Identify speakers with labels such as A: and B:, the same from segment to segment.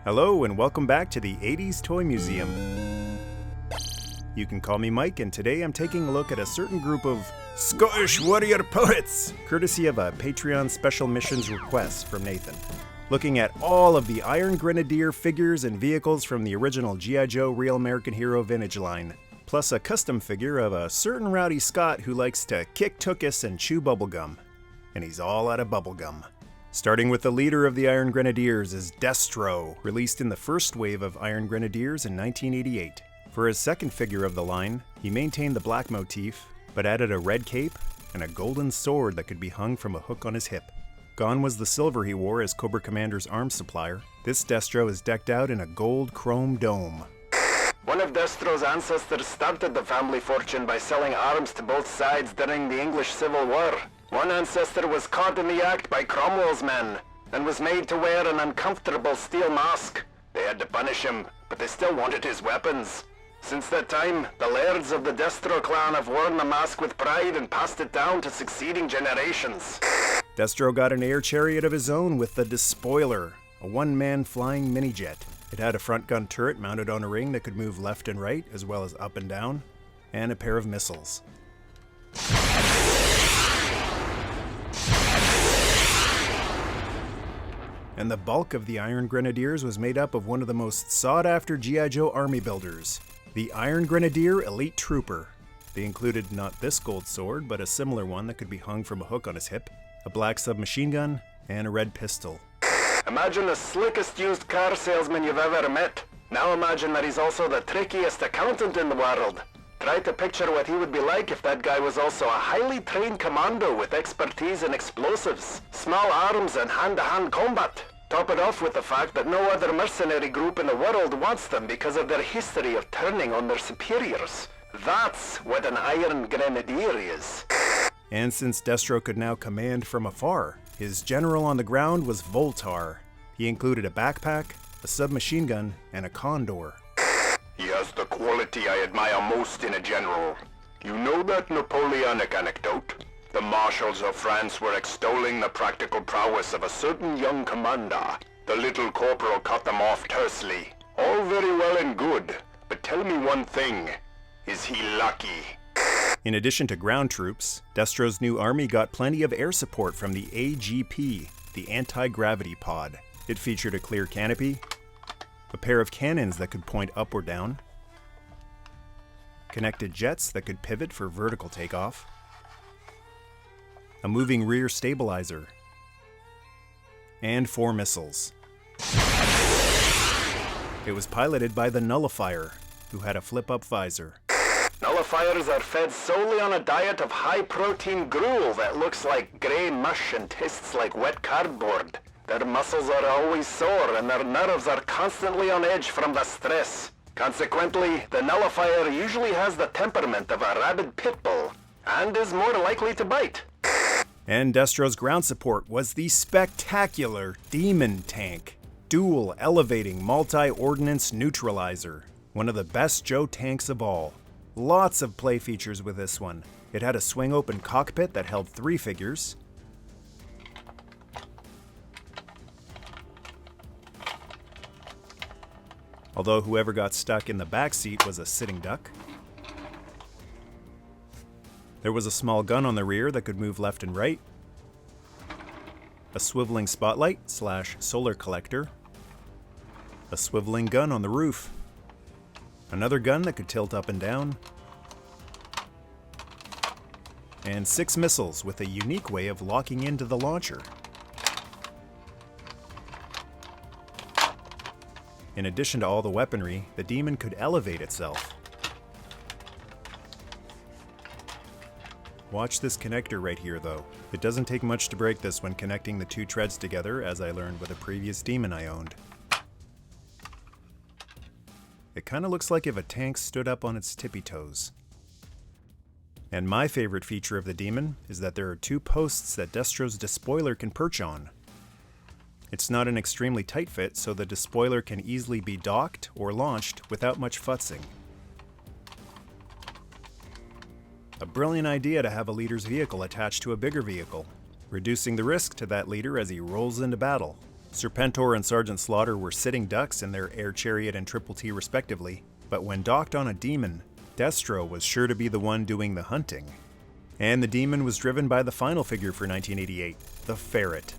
A: Hello and welcome back to the 80s Toy Museum. You can call me Mike, and today I'm taking a look at a certain group of Scottish warrior poets, courtesy of a Patreon special missions request from Nathan. Looking at all of the Iron Grenadier figures and vehicles from the original G.I. Joe Real American Hero vintage line, plus a custom figure of a certain rowdy Scot who likes to kick tuchus and chew bubblegum. And he's all out of bubblegum. Starting with the leader of the Iron Grenadiers is Destro, released in the first wave of Iron Grenadiers in 1988. For his second figure of the line, he maintained the black motif, but added a red cape and a golden sword that could be hung from a hook on his hip. Gone was the silver he wore as Cobra Commander's arms supplier. This Destro is decked out in a gold chrome dome.
B: One of Destro's ancestors started the family fortune by selling arms to both sides during the English Civil War. One ancestor was caught in the act by Cromwell's men and was made to wear an uncomfortable steel mask. They had to punish him, but they still wanted his weapons. Since that time, the lairds of the Destro clan have worn the mask with pride and passed it down to succeeding generations.
A: Destro got an air chariot of his own with the Despoiler, a one-man flying mini-jet. It had a front gun turret mounted on a ring that could move left and right, as well as up and down, and a pair of missiles. And the bulk of the Iron Grenadiers was made up of one of the most sought-after G.I. Joe army builders, the Iron Grenadier Elite Trooper. They included not this gold sword, but a similar one that could be hung from a hook on his hip, a black submachine gun, and a red pistol.
B: Imagine the slickest used car salesman you've ever met. Now imagine that he's also the trickiest accountant in the world. Try to picture what he would be like if that guy was also a highly trained commando with expertise in explosives, small arms, and hand-to-hand combat. Top it off with the fact that no other mercenary group in the world wants them because of their history of turning on their superiors. That's what an Iron Grenadier is.
A: And since Destro could now command from afar, his general on the ground was Voltar. He included a backpack, a submachine gun, and a condor.
B: He has the quality I admire most in a general. You know that Napoleonic anecdote? The marshals of France were extolling the practical prowess of a certain young commander. The little corporal cut them off tersely. All very well and good, but tell me one thing. Is he lucky?
A: In addition to ground troops, Destro's new army got plenty of air support from the a.g.p, the anti-gravity pod. It featured a clear canopy, a pair of cannons that could point up or down, connected jets that could pivot for vertical takeoff, a moving rear stabilizer, and 4 missiles. It was piloted by the Nullifier, who had a flip-up visor.
B: Nullifiers are fed solely on a diet of high-protein gruel that looks like grey mush and tastes like wet cardboard. Their muscles are always sore and their nerves are constantly on edge from the stress. Consequently, the Nullifier usually has the temperament of a rabid pit bull and is more likely to bite.
A: And Destro's ground support was the spectacular D.e.m.o.n tank, dual elevating multi-ordnance neutralizer, one of the best Joe tanks of all. Lots of play features with this one. It had a swing-open cockpit that held 3 figures, although whoever got stuck in the back seat was a sitting duck. There was a small gun on the rear that could move left and right, a swiveling spotlight / solar collector, a swiveling gun on the roof, another gun that could tilt up and down, and 6 missiles with a unique way of locking into the launcher. In addition to all the weaponry, the D.e.m.o.n could elevate itself. Watch this connector right here though. It doesn't take much to break this when connecting the 2 treads together, as I learned with a previous D.e.m.o.n I owned. It kinda looks like if a tank stood up on its tippy toes. And my favorite feature of the D.e.m.o.n is that there are 2 posts that Destro's Despoiler can perch on. It's not an extremely tight fit, so the Despoiler can easily be docked or launched without much futzing. A brilliant idea to have a leader's vehicle attached to a bigger vehicle, reducing the risk to that leader as he rolls into battle. Serpentor and Sergeant Slaughter were sitting ducks in their air chariot and Triple T respectively, but when docked on a D.e.m.o.n, Destro was sure to be the one doing the hunting. And the D.e.m.o.n was driven by the final figure for 1988, the Ferret.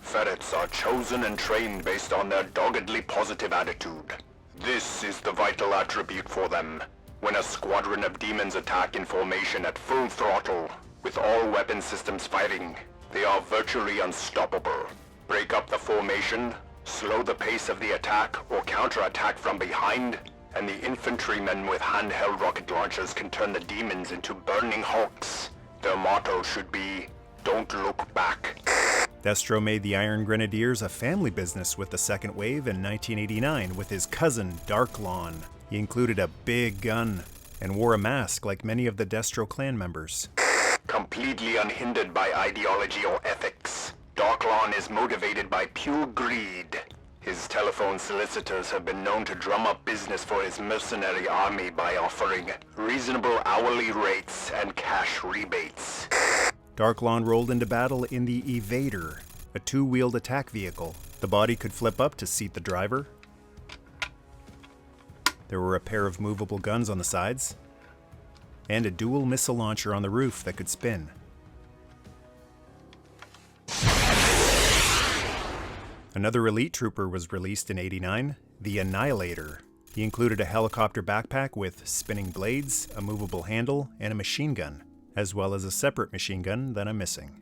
B: Ferrets are chosen and trained based on their doggedly positive attitude. This is the vital attribute for them. When a squadron of demons attack in formation at full throttle, with all weapon systems firing, they are virtually unstoppable. Break up the formation, slow the pace of the attack, or counterattack from behind, and the infantrymen with handheld rocket launchers can turn the demons into burning hulks. Their motto should be, "Don't look back."
A: Destro made the Iron Grenadiers a family business with the second wave in 1989 with his cousin d.e.m.o.n. He included a big gun and wore a mask like many of the Destro clan members.
B: Completely unhindered by ideology or ethics, d.e.m.o.n is motivated by pure greed. His telephone solicitors have been known to drum up business for his mercenary army by offering reasonable hourly rates and cash rebates.
A: d.e.m.o.n rolled into battle in the Evader, a two-wheeled attack vehicle. The body could flip up to seat the driver. There were a pair of movable guns on the sides, and a dual missile launcher on the roof that could spin. Another elite trooper was released in '89, the Annihilator. He included a helicopter backpack with spinning blades, a movable handle, and a machine gun, as well as a separate machine gun that I'm missing.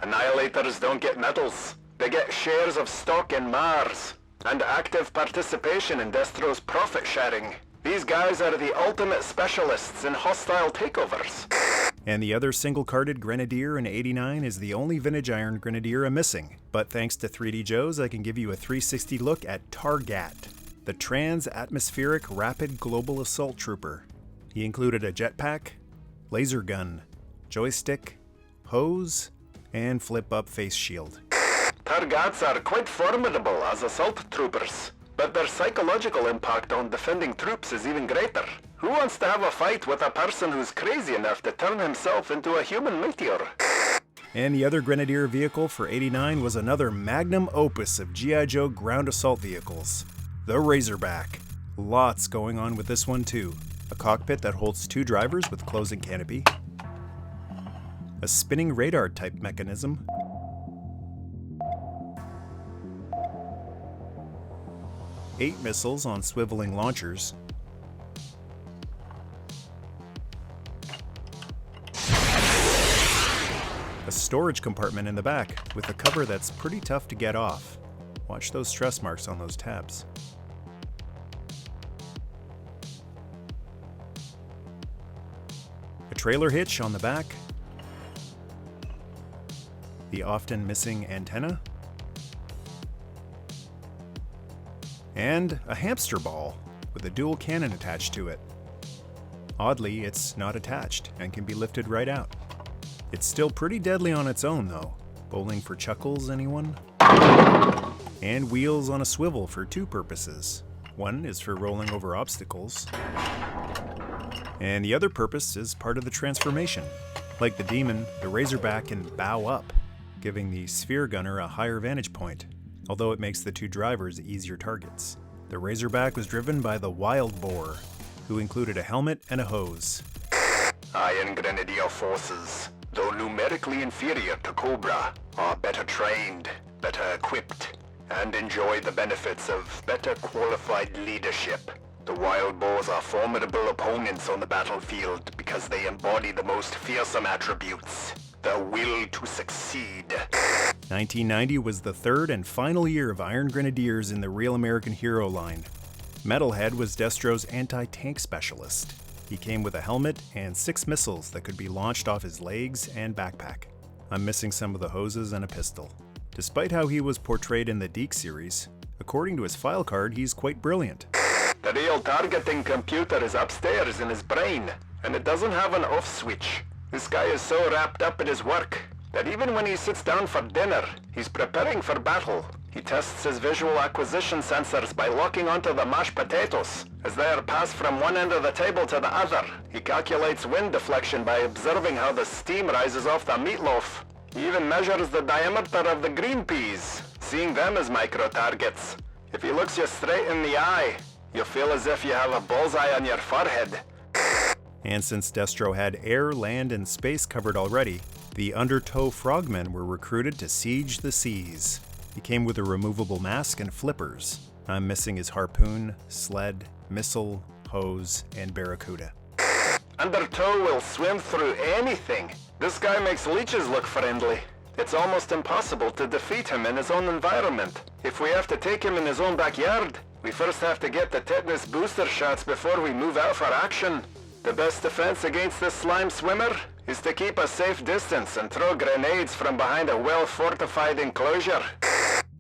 B: Annihilators don't get medals. They get shares of stock in Mars, and active participation in Destro's profit sharing. These guys are the ultimate specialists in hostile takeovers.
A: And the other single-carded Grenadier in '89 is the only vintage Iron Grenadier I'm missing. But thanks to 3D Joe's, I can give you a 360 look at Targat, the Trans-Atmospheric Rapid Global Assault Trooper. He included a jetpack, laser gun, joystick, hose, and flip-up face shield.
B: Targats are quite formidable as assault troopers, but their psychological impact on defending troops is even greater. Who wants to have a fight with a person who's crazy enough to turn himself into a human meteor?
A: And the other Grenadier vehicle for '89 was another magnum opus of G.I. Joe ground assault vehicles, the Razorback. Lots going on with this one too. A cockpit that holds two drivers with closing canopy, a spinning radar type mechanism, eight missiles on swiveling launchers, a storage compartment in the back with a cover that's pretty tough to get off. Watch those stress marks on those tabs. A trailer hitch on the back, the often missing antenna, and a hamster ball with a dual cannon attached to it. Oddly, it's not attached and can be lifted right out. It's still pretty deadly on its own though. Bowling for chuckles, anyone? And wheels on a swivel for two purposes. One is for rolling over obstacles, and the other purpose is part of the transformation. Like the D.e.m.o.n, the Razorback can bow up, giving the sphere gunner a higher vantage point, although it makes the two drivers easier targets. The Razorback was driven by the Wild Boar, who included a helmet and a hose.
B: Iron Grenadier forces, though numerically inferior to Cobra, are better trained, better equipped, and enjoy the benefits of better qualified leadership. The Wild Boars are formidable opponents on the battlefield because they embody the most fearsome attributes, the will to succeed.
A: 1990 was the third and final year of Iron Grenadiers in the Real American Hero line. Metalhead was Destro's anti-tank specialist. He came with a helmet and 6 missiles that could be launched off his legs and backpack. I'm missing some of the hoses and a pistol. Despite how he was portrayed in the Deke series, according to his file card, he's quite brilliant.
B: The real targeting computer is upstairs in his brain, and it doesn't have an off switch. This guy is so wrapped up in his work that even when he sits down for dinner, he's preparing for battle. He tests his visual acquisition sensors by locking onto the mashed potatoes as they are passed from one end of the table to the other. He calculates wind deflection by observing how the steam rises off the meatloaf. He even measures the diameter of the green peas. seeing them as micro-targets. If he looks you straight in the eye, you'll feel as if you have a bullseye on your forehead.
A: And since Destro had air, land, and space covered already, the Undertow Frogmen were recruited to siege the seas. He came with a removable mask and flippers. I'm missing his harpoon, sled, missile, hose, and barracuda.
B: Undertow will swim through anything. This guy makes leeches look friendly. It's almost impossible to defeat him in his own environment. If we have to take him in his own backyard, we first have to get the tetanus booster shots before we move out for action. The best defense against this slime swimmer is to keep a safe distance and throw grenades from behind a well-fortified enclosure.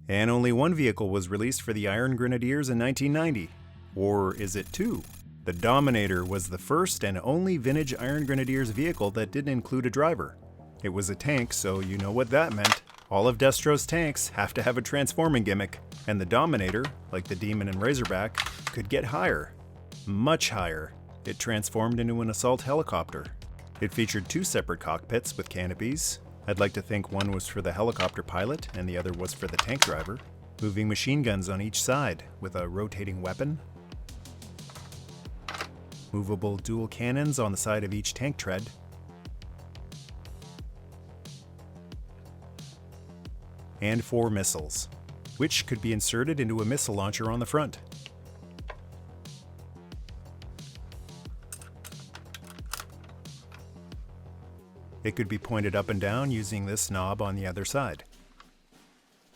A: And only one vehicle was released for the Iron Grenadiers in 1990. Or is it two? The Dominator was the first and only vintage Iron Grenadiers vehicle that didn't include a driver. It was a tank, so you know what that meant. All of Destro's tanks have to have a transforming gimmick, and the Dominator, like the D.e.m.o.n and Razorback, could get higher. Much higher. It transformed into an assault helicopter. It featured two separate cockpits with canopies. I'd like to think one was for the helicopter pilot and the other was for the tank driver. Moving machine guns on each side with a rotating weapon. Movable dual cannons on the side of each tank tread. And 4 missiles, which could be inserted into a missile launcher on the front. It could be pointed up and down using this knob on the other side,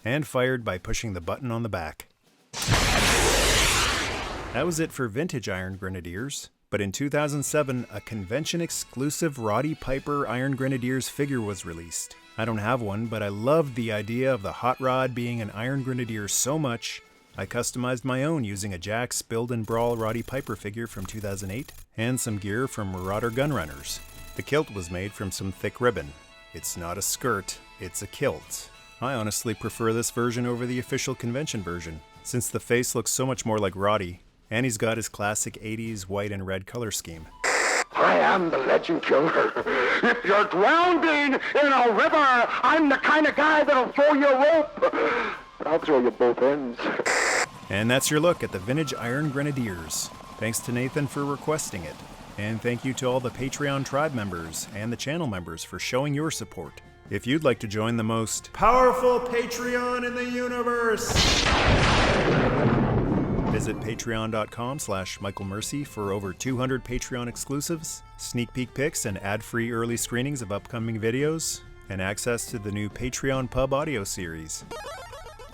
A: and fired by pushing the button on the back. That was it for vintage Iron Grenadiers, but in 2007, a convention-exclusive Roddy Piper Iron Grenadiers figure was released. I don't have one, but I loved the idea of the hot rod being an Iron Grenadier so much, I customized my own using a Jack's Build and Brawl Roddy Piper figure from 2008, and some gear from Marauder Gunrunners. The kilt was made from some thick ribbon. It's not a skirt, it's a kilt. I honestly prefer this version over the official convention version, since the face looks so much more like Roddy, and he's got his classic 80s white and red color scheme.
C: I am the legend killer. If you're drowning in a river, I'm the kind of guy that'll throw you a rope. But I'll throw you both ends.
A: And that's your look at the vintage Iron Grenadiers. Thanks to Nathan for requesting it. And thank you to all the Patreon tribe members and the channel members for showing your support. If you'd like to join the most powerful Patreon in the universe, visit patreon.com/MichaelMercy for over 200 Patreon exclusives, sneak peek pics and ad-free early screenings of upcoming videos, and access to the new Patreon Pub audio series.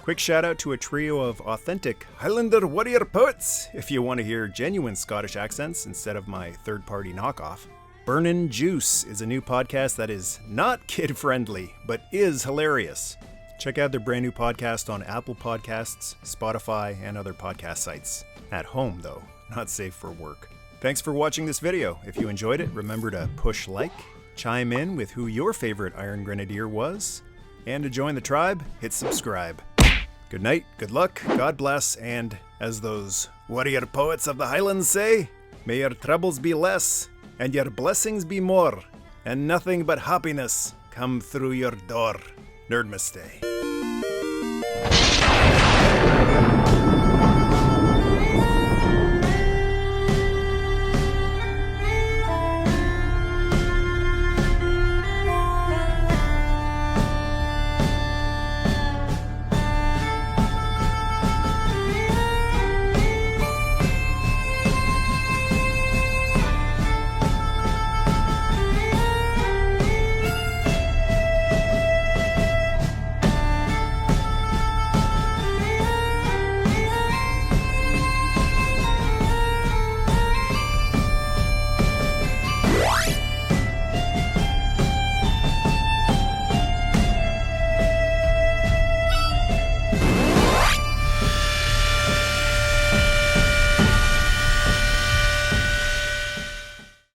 A: Quick shout out to a trio of authentic Highlander warrior poets if you want to hear genuine Scottish accents instead of my third-party knockoff. Burnin' Juice is a new podcast that is not kid-friendly, but is hilarious. Check out their brand new podcast on Apple Podcasts, Spotify, and other podcast sites. At home, though, not safe for work. Thanks for watching this video. If you enjoyed it, remember to push like, chime in with who your favorite Iron Grenadier was, and to join the tribe, hit subscribe. Good night, good luck, God bless, and as those warrior poets of the Highlands say, may your troubles be less, and your blessings be more, and nothing but happiness come through your door. Nerdmaste.